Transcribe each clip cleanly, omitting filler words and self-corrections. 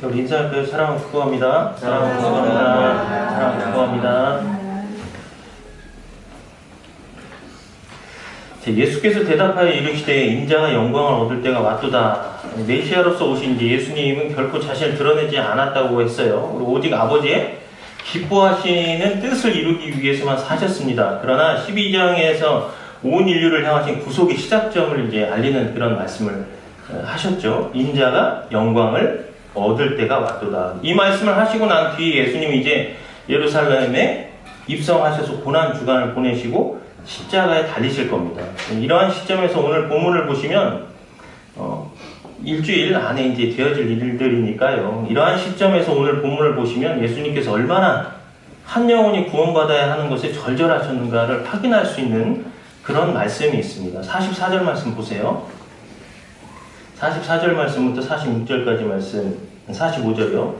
우리 인사할까요? 사랑을 축복합니다. 사랑을 축복합니다. 사랑을 축복합니다. 예수께서 대답하여 이르시되 인자가 영광을 얻을 때가 왔도다. 메시아로서 오신 이제 예수님은 결코 자신을 드러내지 않았다고 했어요. 오직 아버지의 기뻐하시는 뜻을 이루기 위해서만 사셨습니다. 그러나 12장에서 온 인류를 향하신 구속의 시작점을 이제 알리는 그런 말씀을 하셨죠. 인자가 영광을 얻을 때가 왔도다. 이 말씀을 하시고 난 뒤에 예수님이 이제 예루살렘에 입성하셔서 고난 주간을 보내시고 십자가에 달리실 겁니다. 이러한 시점에서 오늘 본문을 보시면 일주일 안에 이제 되어질 일들이니까요. 이러한 시점에서 오늘 본문을 보시면 예수님께서 얼마나 한 영혼이 구원받아야 하는 것에 절절하셨는가를 확인할 수 있는 그런 말씀이 있습니다. 44절 말씀 보세요. 44절 말씀부터 46절까지 말씀, 45절이요.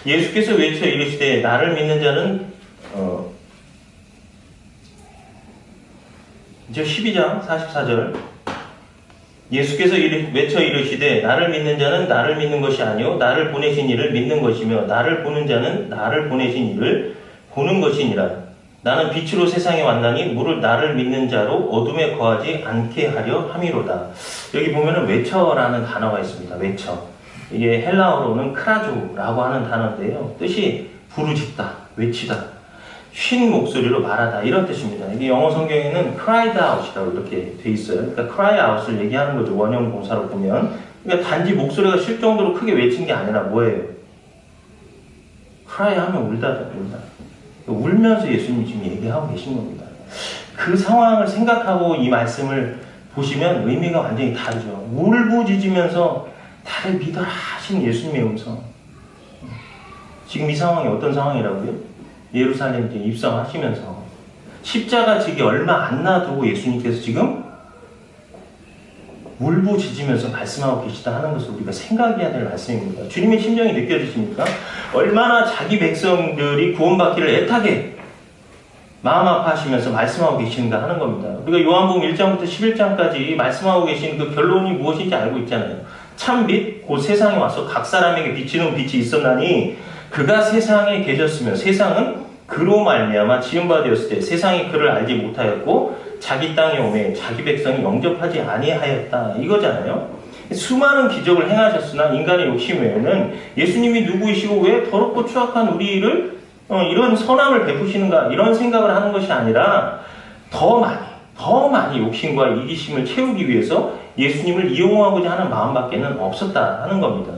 예수께서 외쳐 이르시되 나를 믿는 자는 이제 12장 44절 예수께서 외쳐 이르시되 나를 믿는 자는 나를 믿는 것이 아니요 나를 보내신 이를 믿는 것이며 나를 보는 자는 나를 보내신 이를 보는 것이니라. 나는 빛으로 세상에 왔나니 무릇 나를 믿는 자로 어둠에 거하지 않게 하려 함이로다. 여기 보면은 외쳐라는 단어가 있습니다. 외쳐. 이게 헬라어로는 크라조라고 하는 단어인데요. 뜻이 부르짖다, 외치다, 쉰 목소리로 말하다 이런 뜻입니다. 이게 영어 성경에는 cried out이라고 이렇게 돼 있어요. 그러니까 cry out을 얘기하는 거죠. 원형 동사로 보면. 그러니까 단지 목소리가 쉴 정도로 크게 외친 게 아니라 뭐예요? cry 하면 울다죠, 울다. 울면서 예수님이 지금 얘기하고 계신 겁니다. 그 상황을 생각하고 이 말씀을 보시면 의미가 완전히 다르죠. 울부짖으면서 나를 믿어라 하신 예수님의 음성. 지금 이 상황이 어떤 상황이라고요? 예루살렘 이제 입성하시면서 십자가 지기 얼마 안 놔두고 예수님께서 지금 울부짖으면서 말씀하고 계시다 하는 것을 우리가 생각해야 될 말씀입니다. 주님의 심정이 느껴지십니까? 얼마나 자기 백성들이 구원받기를 애타게 마음 아파하시면서 말씀하고 계시는가 하는 겁니다. 우리가 요한복음 1장부터 11장까지 말씀하고 계신 그 결론이 무엇인지 알고 있잖아요. 참빛 곧 세상에 와서 각 사람에게 비치는 빛이 있었나니 그가 세상에 계셨으며 세상은 그로 말미암아 지은 바 되었을 때 세상이 그를 알지 못하였고 자기 땅에 오매 자기 백성이 영접하지 아니하였다 이거잖아요. 수많은 기적을 행하셨으나 인간의 욕심 외에는 예수님이 누구이시고 왜 더럽고 추악한 우리를 이런 선함을 베푸시는가 이런 생각을 하는 것이 아니라 더 많이 욕심과 이기심을 채우기 위해서 예수님을 이용하고자 하는 마음밖에는 없었다 하는 겁니다.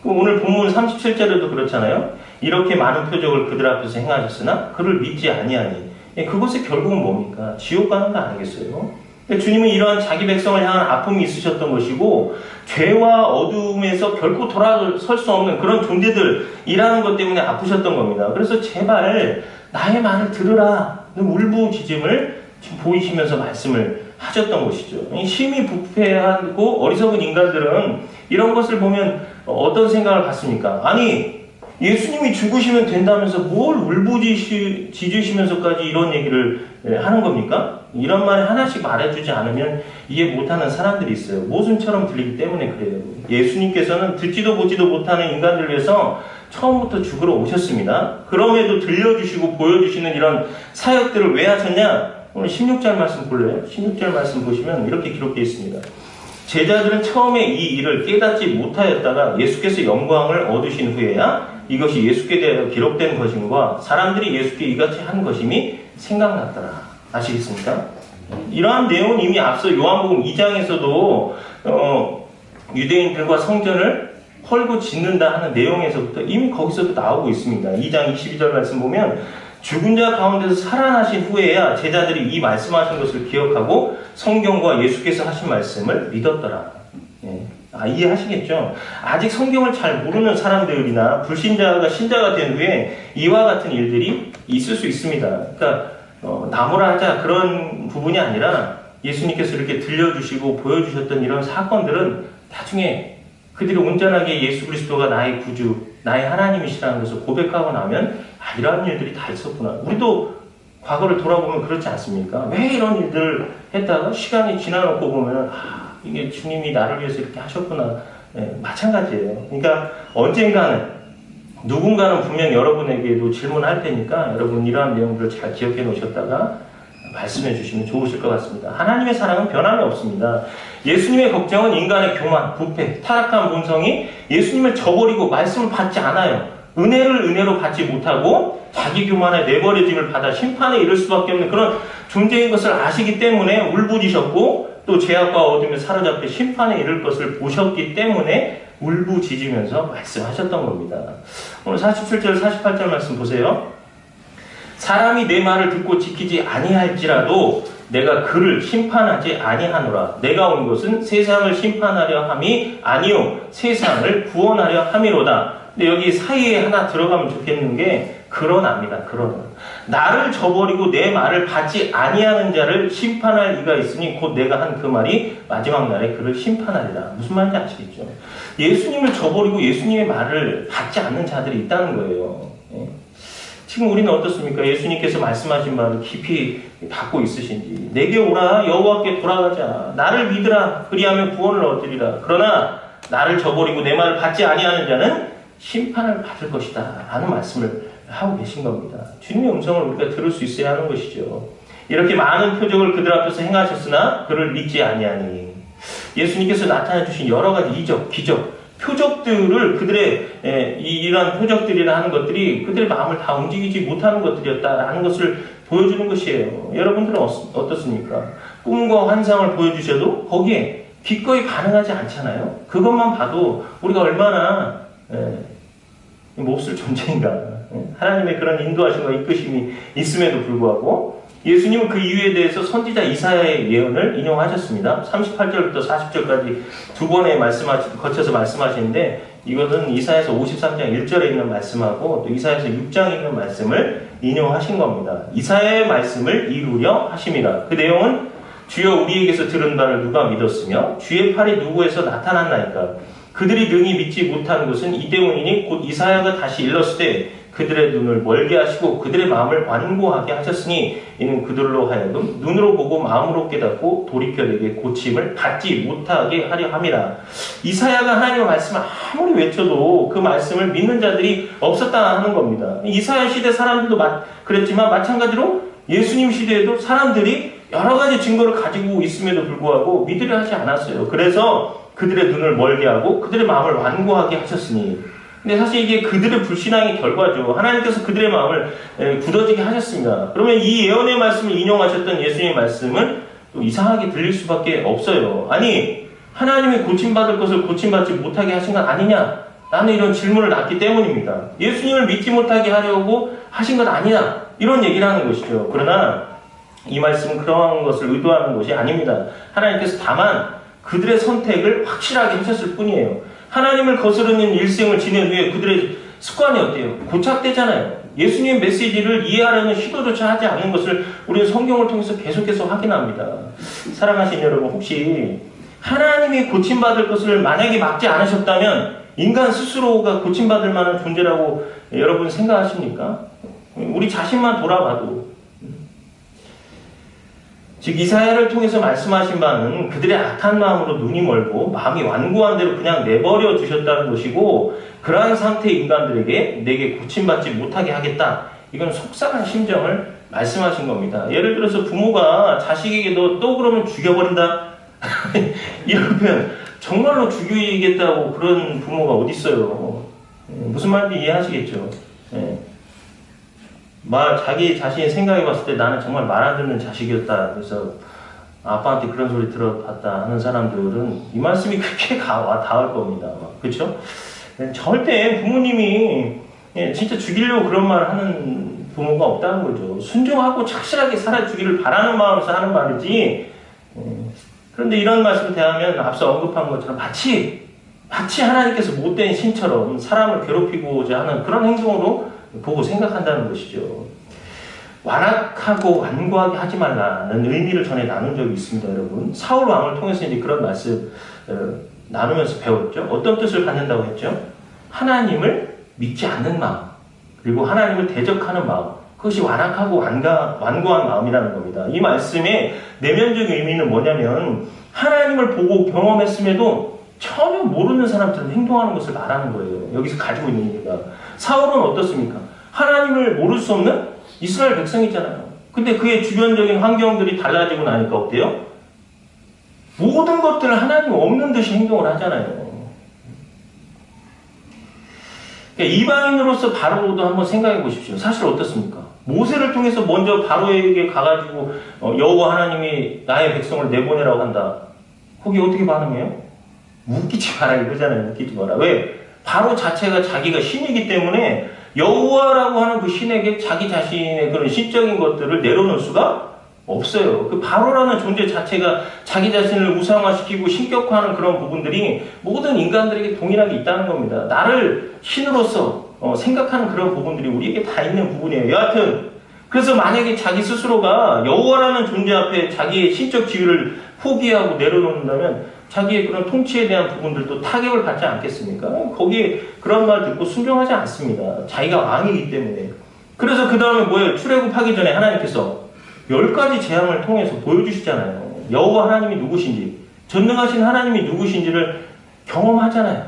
오늘 본문 37절에도 그렇잖아요. 이렇게 많은 표적을 그들 앞에서 행하셨으나 그를 믿지 아니하니 그것의 결국은 뭡니까? 지옥 가는 거 아니겠어요? 주님은 이러한 자기 백성을 향한 아픔이 있으셨던 것이고 죄와 어둠에서 결코 돌아설 수 없는 그런 존재들이라는 것 때문에 아프셨던 겁니다. 그래서 제발 나의 말을 들으라 울부짖음을 지금 보이시면서 말씀을 하셨던 것이죠. 심히 부패하고 어리석은 인간들은 이런 것을 보면 어떤 생각을 갖습니까? 아니 예수님이 죽으시면 된다면서 뭘 울부짖으시면서까지 이런 얘기를 하는 겁니까? 이런 말 하나씩 말해주지 않으면 이해 못하는 사람들이 있어요. 모순처럼 들리기 때문에 그래요. 예수님께서는 듣지도 보지도 못하는 인간들을 위해서 처음부터 죽으러 오셨습니다. 그럼에도 들려주시고 보여주시는 이런 사역들을 왜 하셨냐? 오늘 16절 말씀 볼래요? 16절 말씀 보시면 이렇게 기록되어 있습니다. 제자들은 처음에 이 일을 깨닫지 못하였다가 예수께서 영광을 얻으신 후에야 이것이 예수께 대하여 기록된 것임과 사람들이 예수께 이같이 한 것임이 생각났더라. 아시겠습니까? 이러한 내용은 이미 앞서 요한복음 2장에서도 유대인들과 성전을 헐고 짓는다 하는 내용에서부터 이미 거기서도 나오고 있습니다. 2장 22절 말씀 보면 죽은 자 가운데서 살아나신 후에야 제자들이 이 말씀하신 것을 기억하고 성경과 예수께서 하신 말씀을 믿었더라. 예. 이해하시겠죠? 아직 성경을 잘 모르는 사람들이나 불신자가 신자가 된 후에 이와 같은 일들이 있을 수 있습니다. 그러니까 나무라 하자 그런 부분이 아니라 예수님께서 이렇게 들려주시고 보여주셨던 이런 사건들은 나중에 그들이 온전하게 예수 그리스도가 나의 구주, 나의 하나님이시라는 것을 고백하고 나면 이러한 일들이 다 있었구나. 우리도 과거를 돌아보면 그렇지 않습니까? 왜 이런 일들을 했다가 시간이 지나놓고 보면 이게 주님이 나를 위해서 이렇게 하셨구나. 네, 마찬가지예요. 그러니까 언젠가는 누군가는 분명 여러분에게도 질문할 테니까 여러분 이러한 내용들을 잘 기억해 놓으셨다가 말씀해 주시면 좋으실 것 같습니다. 하나님의 사랑은 변함이 없습니다. 예수님의 걱정은 인간의 교만, 부패, 타락한 본성이 예수님을 저버리고 말씀을 받지 않아요. 은혜를 은혜로 받지 못하고 자기 교만에 내버려짐을 받아 심판에 이를 수밖에 없는 그런 존재인 것을 아시기 때문에 울부짖으셨고 또 죄악과 어둠에 사로잡혀 심판에 이를 것을 보셨기 때문에 울부짖으면서 말씀하셨던 겁니다. 오늘 47절 48절 말씀 보세요. 사람이 내 말을 듣고 지키지 아니할지라도 내가 그를 심판하지 아니하노라. 내가 온 것은 세상을 심판하려 함이 아니요 세상을 구원하려 함이로다. 근데 여기 사이에 하나 들어가면 좋겠는 게 그러나입니다. 그러나 나를 저버리고 내 말을 받지 아니하는 자를 심판할 이가 있으니 곧 내가 한 그 말이 마지막 날에 그를 심판하리라. 무슨 말인지 아시겠죠? 예수님을 저버리고 예수님의 말을 받지 않는 자들이 있다는 거예요. 지금 우리는 어떻습니까? 예수님께서 말씀하신 말을 깊이 받고 있으신지. 내게 오라 여호와께 돌아가자. 나를 믿으라 그리하면 구원을 얻으리라. 그러나 나를 저버리고 내 말을 받지 아니하는 자는 심판을 받을 것이다 라는 말씀을 하고 계신 겁니다. 주님의 음성을 우리가 들을 수 있어야 하는 것이죠. 이렇게 많은 표적을 그들 앞에서 행하셨으나 그를 믿지 아니하니. 예수님께서 나타내 주신 여러 가지 이적, 기적, 표적들을 그들의 이러한 표적들이나 하는 것들이 그들의 마음을 다 움직이지 못하는 것들이었다라는 것을 보여주는 것이에요. 여러분들은 어떻습니까? 꿈과 환상을 보여주셔도 거기에 기꺼이 반응하지 않잖아요. 그것만 봐도 우리가 얼마나 몹쓸 존재인가. 하나님의 그런 인도하심과 이끄심이 있음에도 불구하고 예수님은 그 이유에 대해서 선지자 이사야의 예언을 인용하셨습니다. 38절부터 40절까지 두 번에 거쳐서 말씀하시는데 이것은 이사야서 53장 1절에 있는 말씀하고 또 이사야서 6장에 있는 말씀을 인용하신 겁니다. 이사야의 말씀을 이루려 하심이라. 그 내용은 주여 우리에게서 들은 바를 누가 믿었으며 주의 팔이 누구에서 나타났나이까. 그들이 능히 믿지 못한 것은 이 때문이니 곧 이사야가 다시 일렀을 때 그들의 눈을 멀게 하시고 그들의 마음을 완고하게 하셨으니 이는 그들로 하여금 눈으로 보고 마음으로 깨닫고 돌이켜 내게 고침을 받지 못하게 하려 함이라. 이사야가 하나님의 말씀을 아무리 외쳐도 그 말씀을 믿는 자들이 없었다 하는 겁니다. 이사야 시대 사람들도 그랬지만 마찬가지로 예수님 시대에도 사람들이 여러 가지 증거를 가지고 있음에도 불구하고 믿으려 하지 않았어요. 그래서 그들의 눈을 멀게 하고 그들의 마음을 완고하게 하셨으니. 근데 사실 이게 그들의 불신앙의 결과죠. 하나님께서 그들의 마음을 굳어지게 하셨습니다. 그러면 이 예언의 말씀을 인용하셨던 예수님의 말씀은 또 이상하게 들릴 수밖에 없어요. 아니 하나님이 고침받을 것을 고침받지 못하게 하신 건 아니냐? 나는 이런 질문을 낳기 때문입니다. 예수님을 믿지 못하게 하려고 하신 건 아니냐? 이런 얘기를 하는 것이죠. 그러나 이 말씀은 그러한 것을 의도하는 것이 아닙니다. 하나님께서 다만 그들의 선택을 확실하게 하셨을 뿐이에요. 하나님을 거스르는 일생을 지낸 후에 그들의 습관이 어때요? 고착되잖아요. 예수님의 메시지를 이해하려는 시도조차 하지 않는 것을 우리는 성경을 통해서 계속해서 확인합니다. 사랑하신 여러분, 혹시 하나님이 고침받을 것을 만약에 막지 않으셨다면 인간 스스로가 고침받을 만한 존재라고 여러분 생각하십니까? 우리 자신만 돌아봐도. 즉 이사야를 통해서 말씀하신 바는 그들의 악한 마음으로 눈이 멀고 마음이 완고한 대로 그냥 내버려 두셨다는 것이고 그러한 상태의 인간들에게 내게 고침받지 못하게 하겠다. 이건 속상한 심정을 말씀하신 겁니다. 예를 들어서 부모가 자식에게 너 그러면 죽여버린다. 이런 표현 정말로 죽이겠다고 그런 부모가 어디 있어요. 무슨 말인지 이해하시겠죠. 자기 자신이 생각해봤을 때 나는 정말 말 안 듣는 자식이었다. 그래서 아빠한테 그런 소리 들어봤다 하는 사람들은 이 말씀이 그렇게 닿을 겁니다. 그렇죠? 절대 부모님이 진짜 죽이려고 그런 말을 하는 부모가 없다는 거죠. 순종하고 착실하게 살아주기를 바라는 마음에서 하는 말이지. 그런데 이런 말씀을 대하면 앞서 언급한 것처럼 마치 하나님께서 못된 신처럼 사람을 괴롭히고자 하는 그런 행동으로 보고 생각한다는 것이죠. 완악하고 완고하게 하지 말라는 의미를 전에 나눈 적이 있습니다, 여러분. 사울 왕을 통해서 이제 그런 말씀 나누면서 배웠죠. 어떤 뜻을 갖는다고 했죠? 하나님을 믿지 않는 마음, 그리고 하나님을 대적하는 마음. 그것이 완악하고 완고한 마음이라는 겁니다. 이 말씀의 내면적 의미는 뭐냐면 하나님을 보고 경험했음에도 전혀 모르는 사람처럼 행동하는 것을 말하는 거예요. 여기서 가지고 있는 얘기가. 사울은 어떻습니까? 하나님을 모를 수 없는 이스라엘 백성이잖아요. 근데 그의 주변적인 환경들이 달라지고 나니까 어때요? 모든 것들을 하나님 없는 듯이 행동을 하잖아요. 그러니까 이방인으로서 바로도 한번 생각해 보십시오. 사실 어떻습니까? 모세를 통해서 먼저 바로에게 가가지고 여호와 하나님이 나의 백성을 내보내라고 한다. 거기 어떻게 반응해요? 웃기지 마라 이거잖아요. 웃기지 마라. 왜? 바로 자체가 자기가 신이기 때문에 여호와라고 하는 그 신에게 자기 자신의 그런 신적인 것들을 내려놓을 수가 없어요. 그 바로라는 존재 자체가 자기 자신을 우상화시키고 신격화하는 그런 부분들이 모든 인간들에게 동일하게 있다는 겁니다. 나를 신으로서 생각하는 그런 부분들이 우리에게 다 있는 부분이에요. 여하튼 그래서 만약에 자기 스스로가 여호와라는 존재 앞에 자기의 신적 지위를 포기하고 내려놓는다면 자기의 그런 통치에 대한 부분들도 타격을 받지 않겠습니까? 거기에 그런 말 듣고 순종하지 않습니다. 자기가 왕이기 때문에. 그래서 그 다음에 뭐예요? 출애굽하기 전에 하나님께서 10가지 재앙을 통해서 보여주시잖아요. 여호와 하나님이 누구신지, 전능하신 하나님이 누구신지를 경험하잖아요.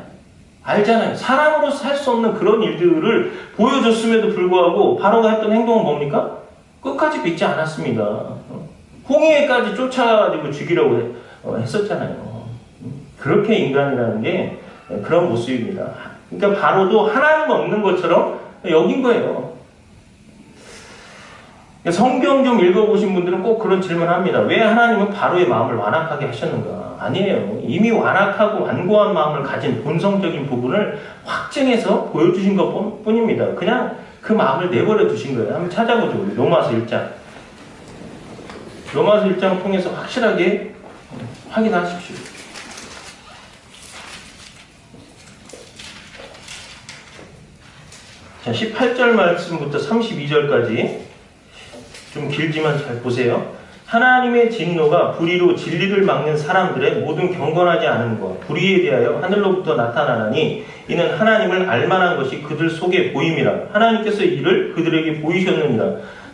알잖아요. 사람으로서 할 수 없는 그런 일들을 보여줬음에도 불구하고 바로가 했던 행동은 뭡니까? 끝까지 믿지 않았습니다. 홍해까지 쫓아가지고 죽이려고 했었잖아요. 그렇게 인간이라는 게 그런 모습입니다. 그러니까 바로도 하나님 없는 것처럼 여긴 거예요. 성경 좀 읽어보신 분들은 꼭 그런 질문을 합니다. 왜 하나님은 바로의 마음을 완악하게 하셨는가? 아니에요. 이미 완악하고 완고한 마음을 가진 본성적인 부분을 확증해서 보여주신 것 뿐입니다. 그냥 그 마음을 내버려 두신 거예요. 한번 찾아보죠. 우리 로마서 1장. 로마서 1장 통해서 확실하게 확인하십시오. 자, 18절 말씀부터 32절까지 좀 길지만 잘 보세요. 하나님의 진노가 불의로 진리를 막는 사람들의 모든 경건하지 않음과 불의에 대하여 하늘로부터 나타나나니 이는 하나님을 알만한 것이 그들 속에 보임이라. 하나님께서 이를 그들에게 보이셨느니라.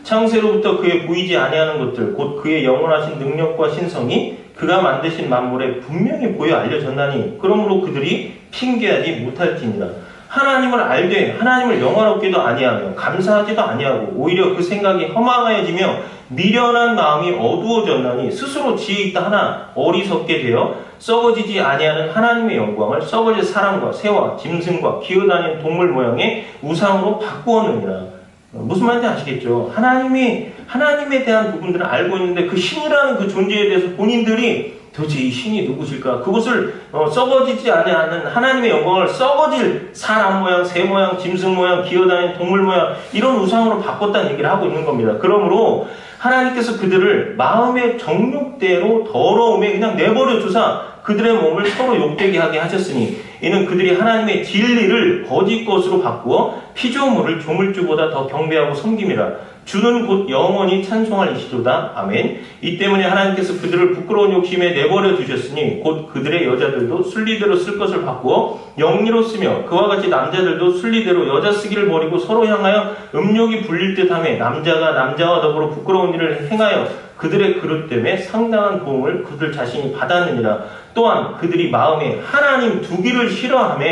창세로부터 그의 보이지 아니하는 것들 곧 그의 영원하신 능력과 신성이 그가 만드신 만물에 분명히 보여 알려졌나니 그러므로 그들이 핑계하지 못할지니라. 하나님을 알되 하나님을 영화롭게도 아니하며 감사하지도 아니하고 오히려 그 생각이 허망하여지며 미련한 마음이 어두워졌나니 스스로 지혜 있다 하나 어리석게 되어 썩어지지 아니하는 하나님의 영광을 썩어질 사람과 새와 짐승과 기어다니는 동물 모양의 우상으로 바꾸었느니라. 무슨 말인지 아시겠죠? 하나님에 대한 부분들을 알고 있는데 그 신이라는 그 존재에 대해서 본인들이 도대체 이 신이 누구실까? 그것을 썩어지지 않는 하나님의 영광을 썩어질 사람 모양, 새 모양, 짐승 모양, 기어다니는 동물 모양 이런 우상으로 바꿨다는 얘기를 하고 있는 겁니다. 그러므로 하나님께서 그들을 마음의 정욕대로 더러움에 그냥 내버려 두사 그들의 몸을 서로 욕되게 하게 하셨으니 이는 그들이 하나님의 진리를 거짓 것으로 바꾸어 피조물을 조물주보다 더 경배하고 섬김이라. 주는 곧 영원히 찬송할 이시도다. 아멘. 이 때문에 하나님께서 그들을 부끄러운 욕심에 내버려 두셨으니 곧 그들의 여자들도 순리대로 쓸 것을 바꾸어 영리로 쓰며 그와 같이 남자들도 순리대로 여자 쓰기를 버리고 서로 향하여 음욕이 불릴 듯하며 남자가 남자와 더불어 부끄러운 일을 행하여 그들의 그릇 때문에 상당한 도움을 그들 자신이 받았느니라. 또한 그들이 마음에 하나님 두기를 싫어하며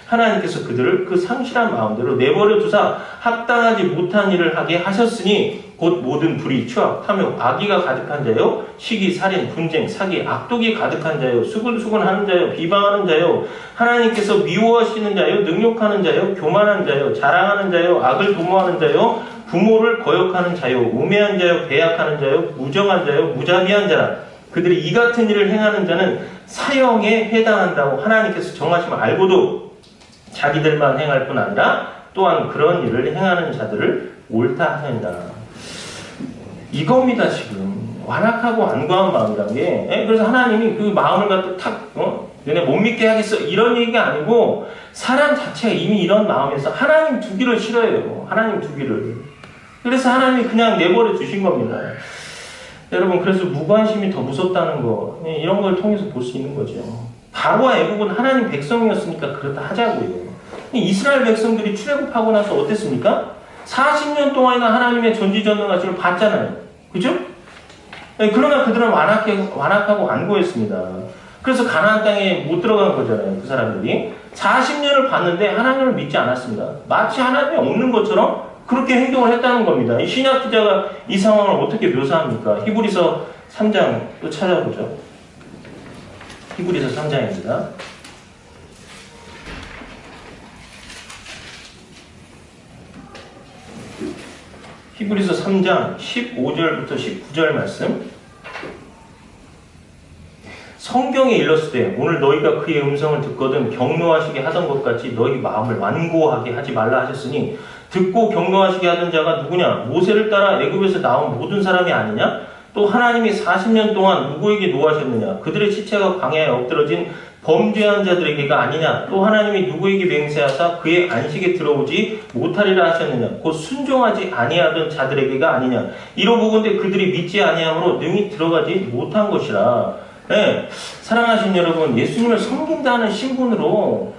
하나님께서 그들을 그 상실한 마음대로 내버려 두사 합당하지 못한 일을 하게 하셨으니 곧 모든 불의, 추악, 탐욕, 악의가 가득한 자요 시기, 살인, 분쟁, 사기, 악독이 가득한 자요 수근수근하는 자요 비방하는 자요 하나님께서 미워하시는 자요 능욕하는 자요 교만한 자요 자랑하는 자요 악을 도모하는 자요 부모를 거역하는 자요 우매한 자요 배약하는 자요 무정한 자요 무자비한 자라. 그들이 이 같은 일을 행하는 자는 사형에 해당한다고 하나님께서 정하심을 알고도 자기들만 행할 뿐 아니라 또한 그런 일을 행하는 자들을 옳다 하는다. 이겁니다. 지금 완악하고 완고한 마음이란 게. 그래서 하나님이 그 마음을 갖다 탁 너네 못 믿게 하겠어 이런 얘기가 아니고 사람 자체가 이미 이런 마음에서 하나님 두기를 싫어해요. 하나님 두기를. 그래서 하나님이 그냥 내버려 두신 겁니다. 여러분, 그래서 무관심이 더 무섭다는 거 이런 걸 통해서 볼 수 있는 거죠. 바로와 애국은 하나님 백성이었으니까 그렇다 하자고요. 이스라엘 백성들이 출애굽하고 나서 어땠습니까? 40년 동안이나 하나님의 전지전능하심을 봤잖아요. 그죠? 그러나 그들은 완악하고 완고했습니다. 그래서 가나안 땅에 못 들어간 거잖아요. 그 사람들이 40년을 봤는데 하나님을 믿지 않았습니다. 마치 하나님이 없는 것처럼 그렇게 행동을 했다는 겁니다. 이 신약 기자가 이 상황을 어떻게 묘사합니까? 히브리서 3장 또 찾아보죠. 히브리서 3장입니다. 히브리서 3장 15절부터 19절 말씀. 성경에 일렀으되 오늘 너희가 그의 음성을 듣거든 경노하시게 하던 것 같이 너희 마음을 완고하게 하지 말라 하셨으니 듣고 경노하시게 하던 자가 누구냐? 모세를 따라 애굽에서 나온 모든 사람이 아니냐? 또 하나님이 40년 동안 누구에게 노하셨느냐? 그들의 시체가 광야에 엎드러진 범죄한 자들에게가 아니냐? 또 하나님이 누구에게 맹세하사 그의 안식에 들어오지 못하리라 하셨느냐? 곧 순종하지 아니하던 자들에게가 아니냐? 이로보건대 그들이 믿지 아니함으로 능히 들어가지 못한 것이라. 네, 사랑하신 여러분, 예수님을 섬긴다는 신분으로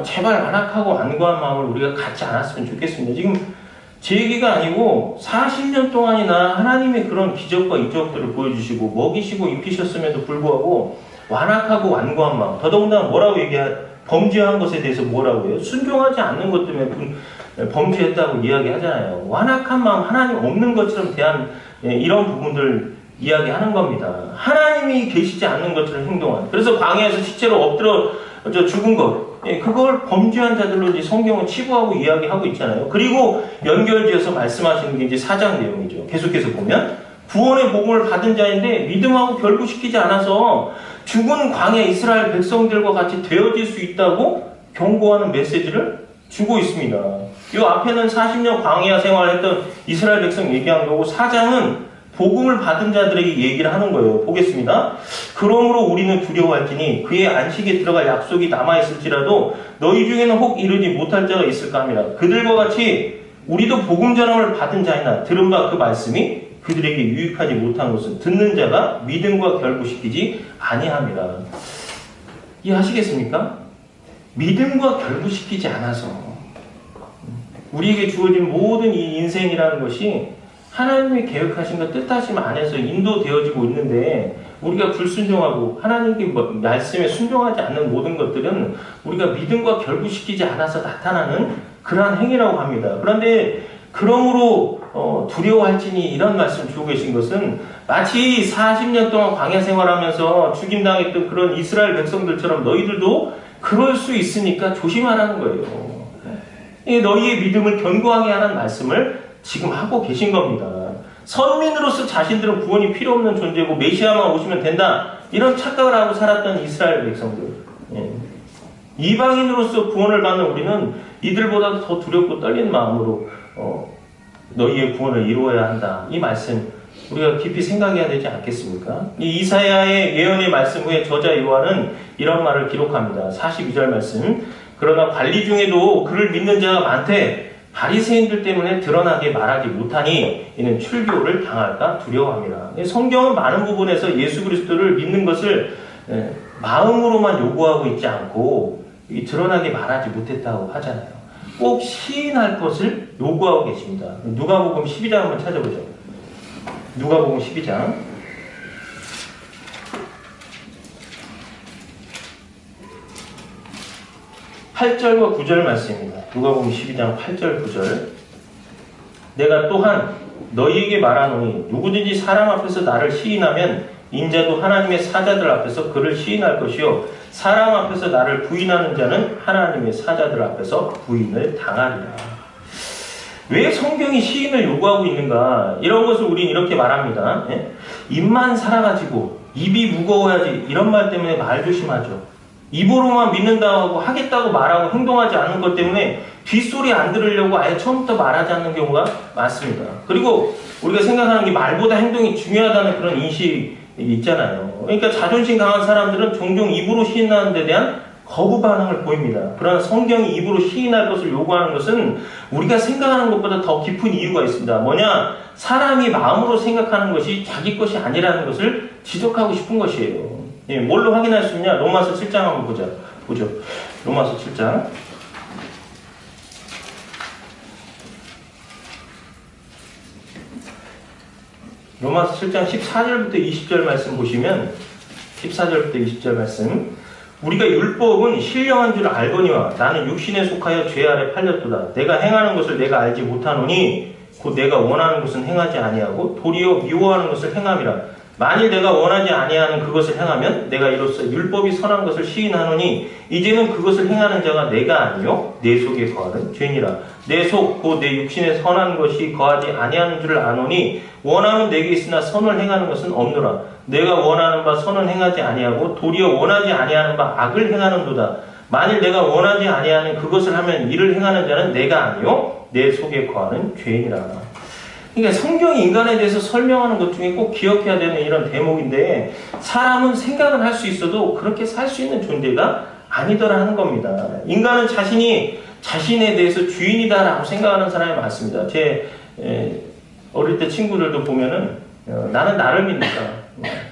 제발 안악하고 완고한 마음을 우리가 갖지 않았으면 좋겠습니다. 지금 제 얘기가 아니고 40년 동안이나 하나님의 그런 기적과 이적들을 보여주시고 먹이시고 입히셨음에도 불구하고 완악하고 완고한 마음, 더더군다나 뭐라고 범죄한 것에 대해서 뭐라고 해요? 순종하지 않는 것 때문에 범죄했다고 이야기하잖아요. 완악한 마음, 하나님 없는 것처럼 대한 이런 부분들 이야기하는 겁니다. 하나님이 계시지 않는 것처럼 행동한. 그래서 광야에서 시체로 엎드려 죽은 것, 그걸 범죄한 자들로 이제 성경은 치부하고 이야기하고 있잖아요. 그리고 연결지어서 말씀하시는 게 이제 4장 내용이죠. 계속해서 보면 구원의 복음을 받은 자인데 믿음하고 결부시키지 않아서 죽은 광야 이스라엘 백성들과 같이 되어질 수 있다고 경고하는 메시지를 주고 있습니다. 이 앞에는 40년 광야 생활했던 이스라엘 백성 얘기한 거고 4장은 복음을 받은 자들에게 얘기를 하는 거예요. 보겠습니다. 그러므로 우리는 두려워할지니 그의 안식에 들어갈 약속이 남아있을지라도 너희 중에는 혹 이르지 못할 자가 있을까 합니다. 그들과 같이 우리도 복음 전함을 받은 자이나 들은 바 그 말씀이 그들에게 유익하지 못한 것은 듣는 자가 믿음과 결부시키지 아니합니다. 이해하시겠습니까? 믿음과 결부시키지 않아서 우리에게 주어진 모든 이 인생이라는 것이 하나님의 계획하신 것 뜻하심 안에서 인도되어지고 있는데 우리가 불순종하고 하나님께 말씀에 순종하지 않는 모든 것들은 우리가 믿음과 결부시키지 않아서 나타나는 그러한 행위라고 합니다. 그런데 그러므로 두려워할지니 이런 말씀 주고 계신 것은 마치 40년 동안 광야 생활하면서 죽임당했던 그런 이스라엘 백성들처럼 너희들도 그럴 수 있으니까 조심하라는 거예요. 너희의 믿음을 견고하게 하는 말씀을 지금 하고 계신 겁니다. 선민으로서 자신들은 구원이 필요 없는 존재고 메시아만 오시면 된다 이런 착각을 하고 살았던 이스라엘 백성들, 이방인으로서 구원을 받는 우리는 이들보다 더 두렵고 떨리는 마음으로 너희의 구원을 이루어야 한다. 이 말씀 우리가 깊이 생각해야 되지 않겠습니까? 이 이사야의 예언의 말씀 후에 저자 요한은 이런 말을 기록합니다. 42절 말씀. 그러나 관리 중에도 그를 믿는 자가 많되 바리새인들 때문에 드러나게 말하지 못하니 이는 출교를 당할까 두려워합니다. 성경은 많은 부분에서 예수 그리스도를 믿는 것을 마음으로만 요구하고 있지 않고 드러나게 말하지 못했다고 하잖아요. 꼭 시인할 것을 요구하고 계십니다. 누가복음 12장 한번 찾아보죠. 누가복음 12장 8절과 9절 말씀입니다. 누가복음 12장 8절 9절. 내가 또한 너희에게 말하노니 누구든지 사람 앞에서 나를 시인하면 인자도 하나님의 사자들 앞에서 그를 시인할 것이요 사람 앞에서 나를 부인하는 자는 하나님의 사자들 앞에서 부인을 당하리라. 왜 성경이 시인을 요구하고 있는가? 이런 것을 우린 이렇게 말합니다. 입만 살아가지고 입이 무거워야지 이런 말 때문에 말 조심하죠. 입으로만 믿는다고 하겠다고 말하고 행동하지 않는 것 때문에 뒷소리 안 들으려고 아예 처음부터 말하지 않는 경우가 많습니다. 그리고 우리가 생각하는 게 말보다 행동이 중요하다는 그런 인식이 있잖아요. 그러니까 자존심 강한 사람들은 종종 입으로 시인하는 데 대한 거부 반응을 보입니다. 그러나 성경이 입으로 시인할 것을 요구하는 것은 우리가 생각하는 것보다 더 깊은 이유가 있습니다. 뭐냐? 사람이 마음으로 생각하는 것이 자기 것이 아니라는 것을 지적하고 싶은 것이에요. 뭘로 확인할 수 있냐? 로마서 7장 한번 보죠. 로마서 7장. 로마서 7장 14절부터 20절 말씀 보시면 14절부터 20절 말씀. 우리가 율법은 신령한 줄 알거니와 나는 육신에 속하여 죄 아래 팔렸도다. 내가 행하는 것을 내가 알지 못하노니 곧 내가 원하는 것은 행하지 아니하고 도리어 미워하는 것을 행함이라. 만일 내가 원하지 아니하는 그것을 행하면 내가 이로써 율법이 선한 것을 시인하노니 이제는 그것을 행하는 자가 내가 아니요 내 속에 거하는 죄니라. 내 속 곧 내 육신에 선한 것이 거하지 아니하는 줄을 아노니 원함은 내게 있으나 선을 행하는 것은 없노라. 내가 원하는 바 선은 행하지 아니하고 도리어 원하지 아니하는 바 악을 행하는도다. 만일 내가 원하지 아니하는 그것을 하면 이를 행하는 자는 내가 아니요 내 속에 거하는 죄인이라. 그러니까 성경이 인간에 대해서 설명하는 것 중에 꼭 기억해야 되는 이런 대목인데, 사람은 생각은 할 수 있어도 그렇게 살 수 있는 존재가 아니더라 하는 겁니다. 인간은 자신에 대해서 주인이다라고 생각하는 사람이 많습니다. 제 어릴 때 친구들도 보면은 나는 나를 믿는다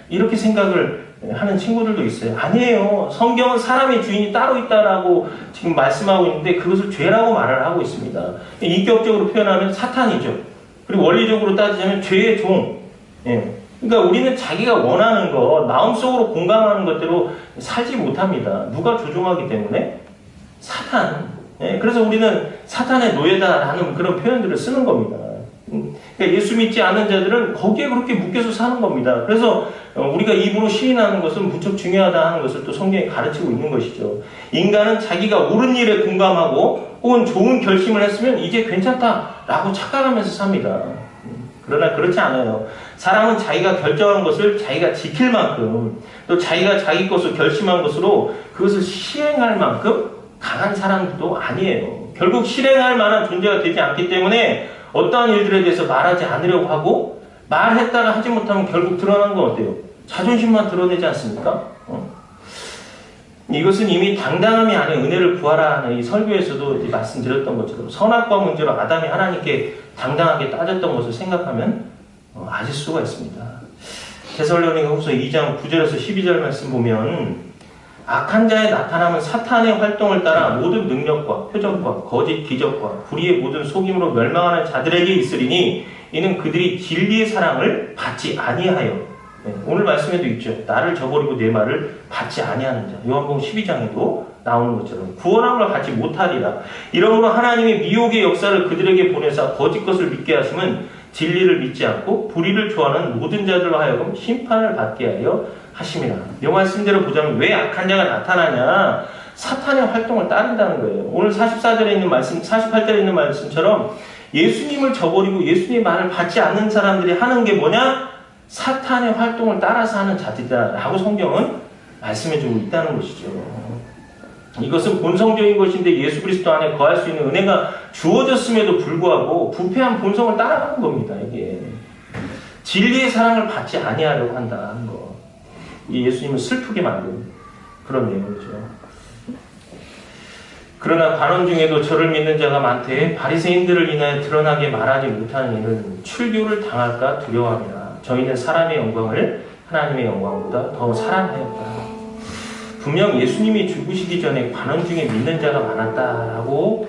이렇게 생각을 하는 친구들도 있어요. 아니에요. 성경은 사람의 주인이 따로 있다라고 지금 말씀하고 있는데 그것을 죄라고 말을 하고 있습니다. 인격적으로 표현하면 사탄이죠. 그리고 원리적으로 따지자면 죄의 종. 예. 그러니까 우리는 자기가 원하는 것, 마음속으로 공감하는 것대로 살지 못합니다. 누가 조종하기 때문에? 사탄. 예. 그래서 우리는 사탄의 노예다라는 그런 표현들을 쓰는 겁니다. 그러니까 예수 믿지 않는 자들은 거기에 그렇게 묶여서 사는 겁니다. 그래서 우리가 입으로 시인하는 것은 무척 중요하다 하는 것을 또 성경이 가르치고 있는 것이죠. 인간은 자기가 옳은 일에 공감하고 혹은 좋은 결심을 했으면 이제 괜찮다라고 착각하면서 삽니다. 그러나 그렇지 않아요. 사람은 자기가 결정한 것을 자기가 지킬 만큼 또 자기가 자기 것을 결심한 것으로 그것을 시행할 만큼 강한 사람도 아니에요. 결국 실행할 만한 존재가 되지 않기 때문에 어떠한 일들에 대해서 말하지 않으려고 하고 말했다가 하지 못하면 결국 드러나는 건 어때요? 자존심만 드러내지 않습니까? 이것은 이미 당당함이 아닌 은혜를 구하라 하는 이 설교에서도 말씀드렸던 것처럼 선악과 문제로 아담이 하나님께 당당하게 따졌던 것을 생각하면 아실 수가 있습니다. 데살로니가 후서 2장 9절에서 12절 말씀 보면 악한 자의 나타남은 사탄의 활동을 따라 모든 능력과 표적과 거짓 기적과 불의의 모든 속임으로 멸망하는 자들에게 있으리니 이는 그들이 진리의 사랑을 받지 아니하여. 오늘 말씀에도 있죠. 나를 저버리고 내 말을 받지 아니하는 자. 요한복음 12장에도 나오는 것처럼 구원함을 받지 못하리라. 이러므로 하나님의 미혹의 역사를 그들에게 보내사 거짓 것을 믿게 하심은 진리를 믿지 않고 불의를 좋아하는 모든 자들로 하여금 심판을 받게 하여 하심이라. 이 말씀대로 보자면 왜 악한 자가 나타나냐? 사탄의 활동을 따른다는 거예요. 오늘 44절에 있는 말씀, 48절에 있는 말씀처럼 예수님을 저버리고 예수님의 말을 받지 않는 사람들이 하는 게 뭐냐? 사탄의 활동을 따라서 하는 자들이다라고 성경은 말씀해주고 있다는 것이죠. 이것은 본성적인 것인데 예수 그리스도 안에 거할 수 있는 은혜가 주어졌음에도 불구하고 부패한 본성을 따라가는 겁니다. 이게 진리의 사랑을 받지 아니하려고 한다는 거. 이 예수님을 슬프게 만든 그런 내용이죠. 그러나 관원 중에도 저를 믿는 자가 많되 바리새인들을 인하여 드러나게 말하지 못하는 이는 출교를 당할까 두려워합니다. 저희는 사람의 영광을 하나님의 영광보다 더 사랑하였다. 분명 예수님이 죽으시기 전에 관원 중에 믿는 자가 많았다라고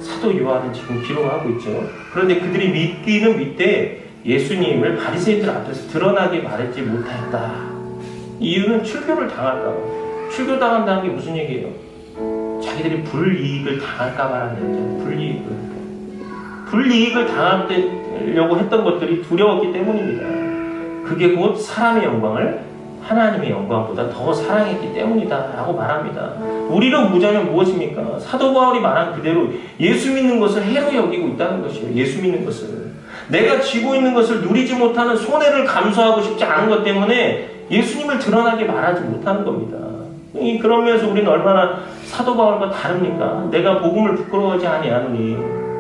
사도 요한은 지금 기록하고 있죠. 그런데 그들이 믿기는 믿되 예수님을 바리새인들 앞에서 드러나게 말하지 못하였다. 이유는 출교를 당할까 봐. 출교당한다는 게 무슨 얘기예요? 자기들이 불이익을 당할까 봐라는 얘기잖아요. 불이익을 당하려고 했던 것들이 두려웠기 때문입니다. 그게 곧 사람의 영광을 하나님의 영광보다 더 사랑했기 때문이다 라고 말합니다. 우리로 보자면 무엇입니까? 사도 바울이 말한 그대로 예수 믿는 것을 해로 여기고 있다는 것이에요. 예수 믿는 것을. 내가 쥐고 있는 것을 누리지 못하는 손해를 감수하고 싶지 않은 것 때문에 예수님을 드러나게 말하지 못하는 겁니다. 그런 면에서 우리는 얼마나 사도 바울과 다릅니까? 내가 복음을 부끄러워하지 아니하노니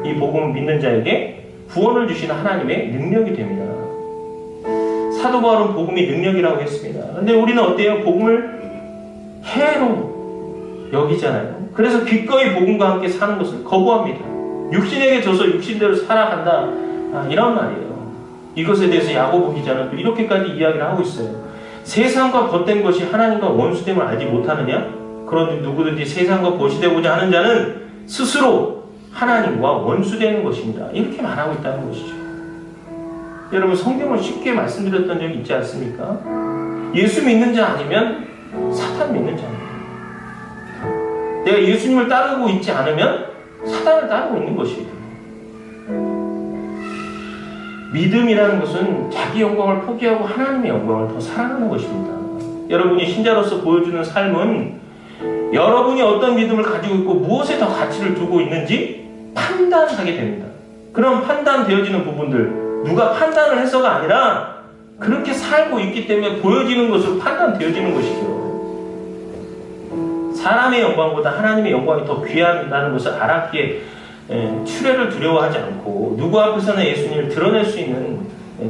이 복음을 믿는 자에게 구원을 주시는 하나님의 능력이 됩니다. 사도 바울은 복음이 능력이라고 했습니다. 근데 우리는 어때요? 복음을 해로 여기잖아요. 그래서 기꺼이 복음과 함께 사는 것을 거부합니다. 육신에게 져서 육신대로 살아간다. 이런 말이에요. 이것에 대해서 야고보 기자는 또 이렇게까지 이야기를 하고 있어요. 세상과 벗된 것이 하나님과 원수됨을 알지 못하느냐? 그런데 누구든지 세상과 벗이되고자 하는 자는 스스로 하나님과 원수되는 것입니다. 이렇게 말하고 있다는 것이죠. 여러분 성경을 쉽게 말씀드렸던 적이 있지 않습니까? 예수 믿는 자 아니면 사탄 믿는 자입니다. 내가 예수님을 따르고 있지 않으면 사탄을 따르고 있는 것이에요. 믿음이라는 것은 자기 영광을 포기하고 하나님의 영광을 더 사랑하는 것입니다. 여러분이 신자로서 보여주는 삶은 여러분이 어떤 믿음을 가지고 있고 무엇에 더 가치를 두고 있는지 판단하게 됩니다. 그런 판단되어지는 부분들, 누가 판단을 해서가 아니라 그렇게 살고 있기 때문에 보여지는 것으로 판단되어지는 것이죠. 사람의 영광보다 하나님의 영광이 더 귀하다는 것을 알았기에 출애를 두려워하지 않고 누구 앞에서나 예수님을 드러낼 수 있는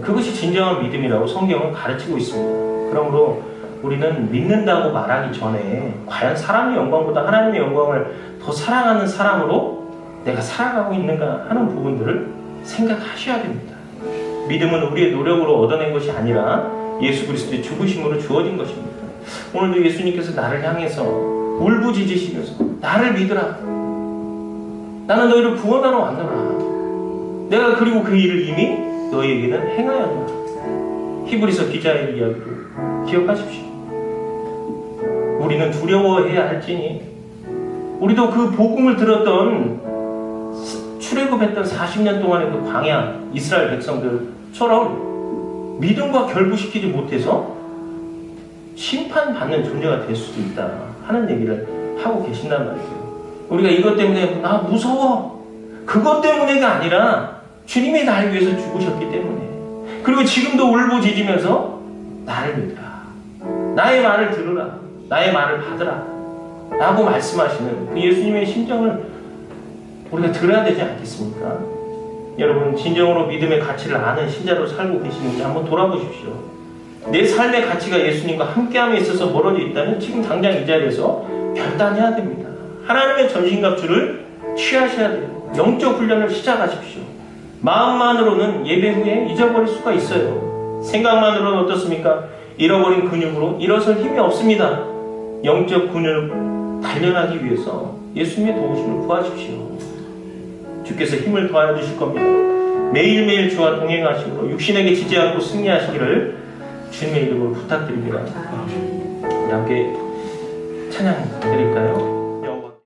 그것이 진정한 믿음이라고 성경은 가르치고 있습니다. 그러므로 우리는 믿는다고 말하기 전에 과연 사람의 영광보다 하나님의 영광을 더 사랑하는 사람으로 내가 살아가고 있는가 하는 부분들을 생각하셔야 됩니다. 믿음은 우리의 노력으로 얻어낸 것이 아니라 예수 그리스도의 죽으심으로 주어진 것입니다. 오늘도 예수님께서 나를 향해서 울부짖으시면서 나를 믿으라. 나는 너희를 구원하러 왔노라. 내가 그리고 그 일을 이미 너희에게는 행하였노라. 히브리서 기자의 이야기를 기억하십시오. 우리는 두려워해야 할지니 우리도 그 복음을 들었던 출애굽했던 40년 동안의 그 광야 이스라엘 백성들처럼 믿음과 결부시키지 못해서 심판받는 존재가 될 수도 있다 하는 얘기를 하고 계신단 말이에요. 우리가 이것 때문에 나 무서워 그것 때문에가 아니라 주님이 나를 위해서 죽으셨기 때문에 그리고 지금도 울부짖으면서 나를 믿으라 나의 말을 들으라 나의 말을 받으라 라고 말씀하시는 그 예수님의 심정을 우리가 들어야 되지 않겠습니까? 여러분 진정으로 믿음의 가치를 아는 신자로 살고 계시는지 한번 돌아보십시오. 내 삶의 가치가 예수님과 함께함에 있어서 멀어져 있다면 지금 당장 이 자리에서 결단해야 됩니다. 하나님의 전신갑주를 취하셔야 돼요. 영적 훈련을 시작하십시오. 마음만으로는 예배 후에 잊어버릴 수가 있어요. 생각만으로는 어떻습니까? 잃어버린 근육으로 일어설 힘이 없습니다. 영적 근육을 단련하기 위해서 예수님의 도우심을 구하십시오. 주께서 힘을 더하여 주실 겁니다. 매일매일 주와 동행하심으로 육신에게 지지 않고 승리하시기를 주님의 이름으로 부탁드립니다. 우리 함께 찬양 드릴까요?